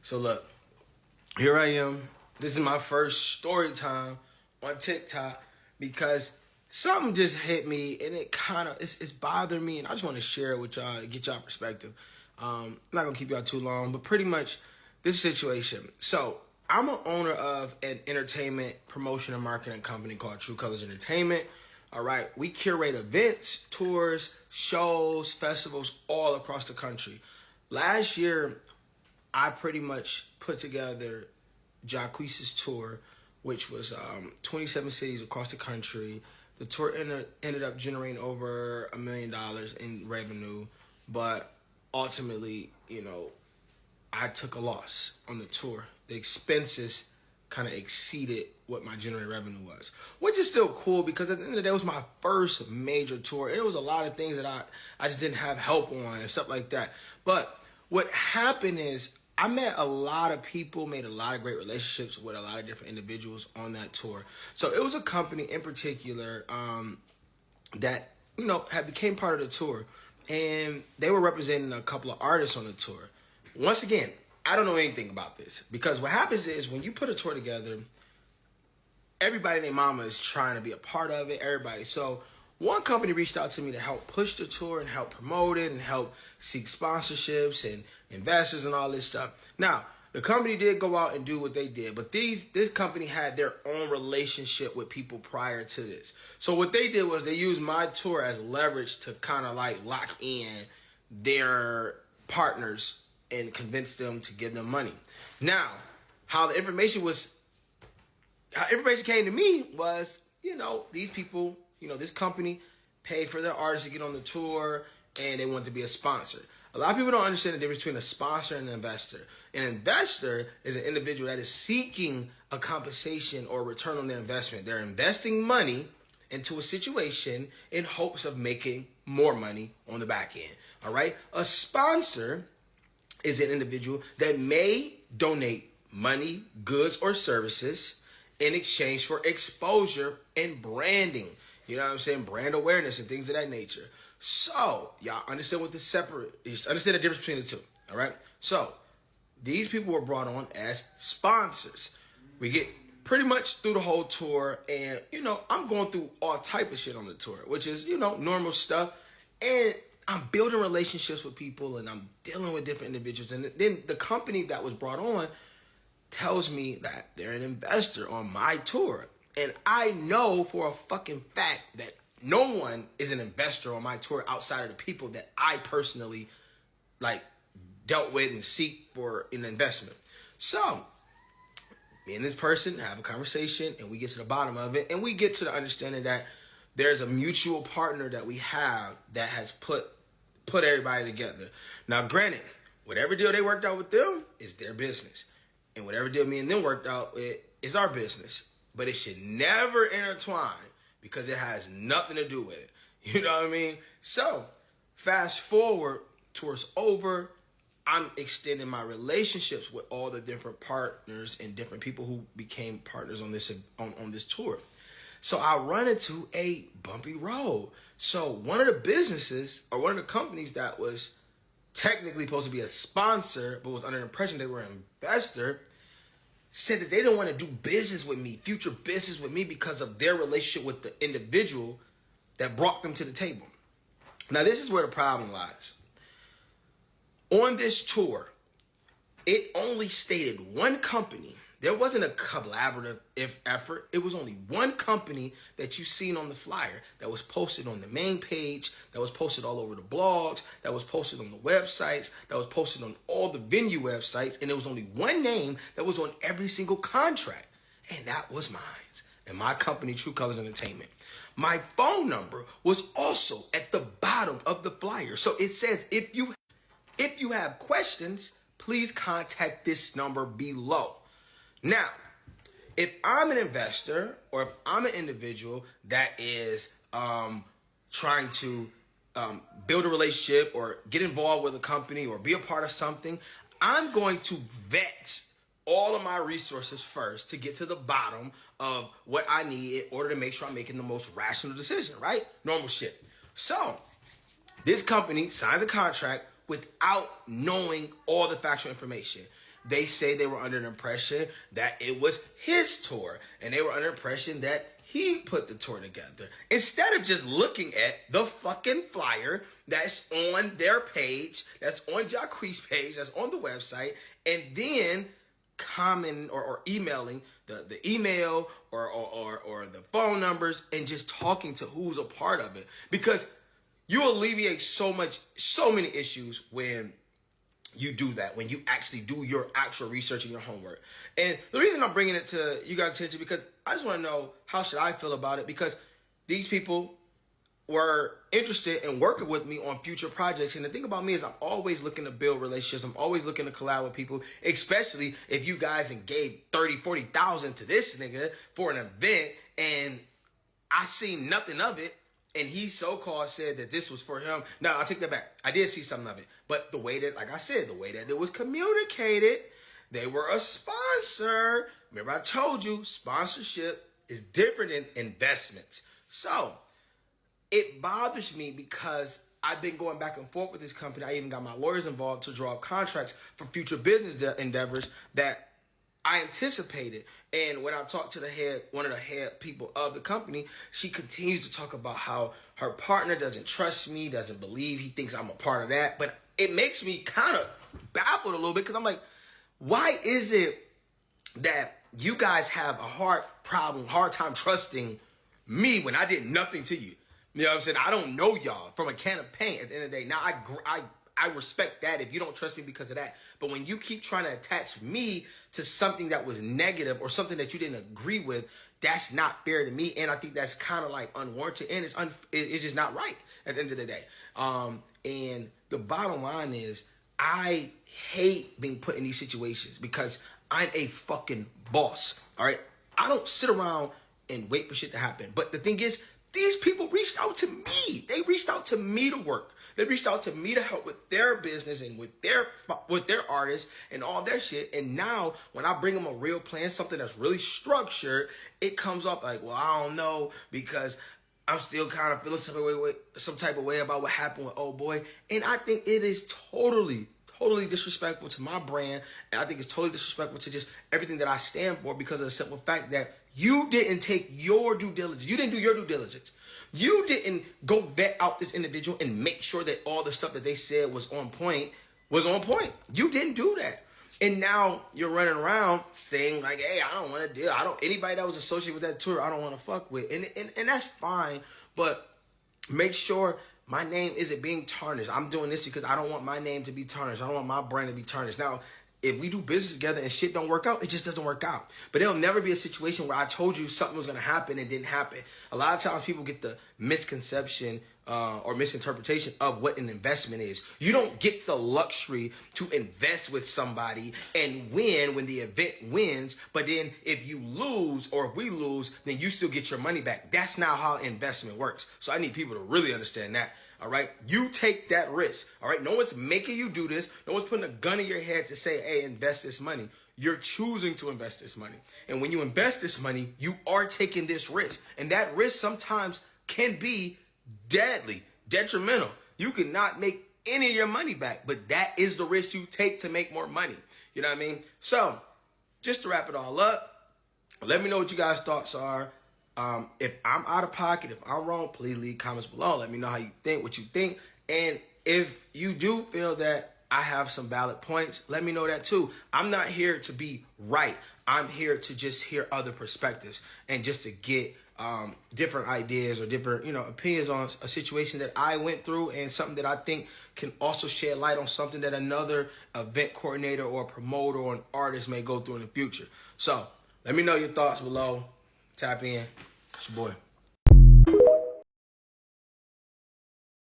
So look, here I am. This is my first story time on TikTok because something just hit me and it kind of it's bothering me, and I just want to share it with y'all to get y'all perspective. I'm not gonna keep y'all too long, but pretty much this situation. So I'm an owner of an entertainment promotion and marketing company called True Colors Entertainment. All right, we curate events, tours, shows, festivals all across the country. Last year, I pretty much put together Jacquees' tour, which was 27 cities across the country. The tour ended up generating over $1 million in revenue, but ultimately, I took a loss on the tour. The expenses kind of exceeded what my generated revenue was, which is still cool because at the end of the day, it was my first major tour. It was a lot of things that I just didn't have help on and stuff like that. But what happened is I met a lot of people, made a lot of great relationships with a lot of different individuals on that tour. So it was a company in particular that, had became part of the tour, and they were representing a couple of artists on the tour. Once again, I don't know anything about this because what happens is when you put a tour together, everybody and their mama is trying to be a part of it, everybody. So one company reached out to me to help push the tour and help promote it and help seek sponsorships and investors and all this stuff. Now, the company did go out and do what they did, but this company had their own relationship with people prior to this. So what they did was they used my tour as leverage to kind of like lock in their partners and convince them to give them money. Now, how the information came to me was, these people, this company paid for their artists to get on the tour and they want to be a sponsor. A lot of people don't understand the difference between a sponsor and an investor. An investor is an individual that is seeking a compensation or return on their investment. They're investing money into a situation in hopes of making more money on the back end. All right. A sponsor is an individual that may donate money, goods, or services in exchange for exposure and branding. You know what I'm saying? Brand awareness and things of that nature. So, y'all understand understand the difference between the two. All right? So, these people were brought on as sponsors. We get pretty much through the whole tour, and, I'm going through all type of shit on the tour, which is, normal stuff. And I'm building relationships with people, and I'm dealing with different individuals. And then the company that was brought on tells me that they're an investor on my tour. And I know for a fucking fact that no one is an investor on my tour outside of the people that I personally dealt with and seek for an investment. So me and this person have a conversation and we get to the bottom of it, and we get to the understanding that there's a mutual partner that we have that has put everybody together. Now, granted, whatever deal they worked out with them is their business. And whatever deal me and them worked out with is our business. But it should never intertwine because it has nothing to do with it. You know what I mean? So, fast forward, tour's over. I'm extending my relationships with all the different partners and different people who became partners on this tour. So I run into a bumpy road. So one of the businesses or one of the companies that was technically supposed to be a sponsor, but was under the impression they were an investor, said that they didn't want to do business with me, future business with me, because of their relationship with the individual that brought them to the table. Now, this is where the problem lies. On this tour, it only stated one company. There wasn't a collaborative effort. It was only one company that you seen on the flyer that was posted on the main page, that was posted all over the blogs, that was posted on the websites, that was posted on all the venue websites, and there was only one name that was on every single contract, and that was mine and my company, True Colors Entertainment. My phone number was also at the bottom of the flyer. So it says, if you have questions, please contact this number below. Now, if I'm an investor or if I'm an individual that is trying to build a relationship or get involved with a company or be a part of something, I'm going to vet all of my resources first to get to the bottom of what I need in order to make sure I'm making the most rational decision, right? Normal shit. So this company signs a contract without knowing all the factual information. they say they were under the impression that it was his tour, and they were under the impression that he put the tour together. Instead of just looking at the fucking flyer that's on their page, that's on Jacquees' page, that's on the website, and then commenting or emailing the email or the phone numbers and just talking to who's a part of it. Because you alleviate so many issues when you do that, when you actually do your actual research and your homework. And the reason I'm bringing it to you guys' attention, because I just want to know how should I feel about it, because these people were interested in working with me on future projects. And the thing about me is I'm always looking to build relationships. I'm always looking to collab with people, especially if you guys gave 30, 40,000 to this nigga for an event and I seen nothing of it. And he so-called said that this was for him. No, I'll take that back. I did see something of it. But the way that, like I said, the way that it was communicated, they were a sponsor. Remember I told you, sponsorship is different than investments. So it bothers me because I've been going back and forth with this company. I even got my lawyers involved to draw up contracts for future business endeavors that I anticipated. And when I talked to one of the head people of the company, she continues to talk about how her partner doesn't trust me, doesn't believe, he thinks I'm a part of that. But it makes me kind of baffled a little bit because I'm like, why is it that you guys have a hard time trusting me when I did nothing to you? You know what I'm saying? I don't know y'all from a can of paint at the end of the day. Now, I respect that if you don't trust me because of that. But when you keep trying to attach me to something that was negative or something that you didn't agree with, that's not fair to me. And I think that's kind of like unwarranted and it's just not right at the end of the day. And the bottom line is I hate being put in these situations because I'm a fucking boss. All right. I don't sit around and wait for shit to happen. But the thing is, these people reached out to me. They reached out to me to work. They reached out to me to help with their business and with their artists and all their shit. And now when I bring them a real plan, something that's really structured, it comes up like, well, I don't know because I'm still kind of feeling some type of way about what happened with old boy. And I think it is totally disrespectful to my brand. And I think it's totally disrespectful to just everything that I stand for because of the simple fact that you didn't take your due diligence. You didn't do your due diligence. You didn't go vet out this individual and make sure that all the stuff that they said was on point. You didn't do that. And now you're running around saying like, hey, I don't want to deal. Anybody that was associated with that tour, I don't want to fuck with. And that's fine. But make sure my name isn't being tarnished. I'm doing this because I don't want my name to be tarnished. I don't want my brand to be tarnished. Now, if we do business together and shit don't work out, it just doesn't work out. But there'll never be a situation where I told you something was going to happen and didn't happen. A lot of times people get the misconception or misinterpretation of what an investment is. You don't get the luxury to invest with somebody and win when the event wins. But then if you lose or if we lose, then you still get your money back. That's not how investment works. So I need people to really understand that. All right. You take that risk. All right. No one's making you do this. No one's putting a gun in your head to say, hey, invest this money. You're choosing to invest this money. And when you invest this money, you are taking this risk. And that risk sometimes can be detrimental. You cannot make any of your money back, but that is the risk you take to make more money. You know what I mean? So just to wrap it all up, let me know what you guys' thoughts are. If I'm out of pocket, if I'm wrong, please leave comments below. Let me know how you think, what you think. And if you do feel that I have some valid points, let me know that too. I'm not here to be right. I'm here to just hear other perspectives and just to get different ideas or different, opinions on a situation that I went through and something that I think can also shed light on something that another event coordinator or promoter or an artist may go through in the future. So let me know your thoughts below. Tap in. It's your boy.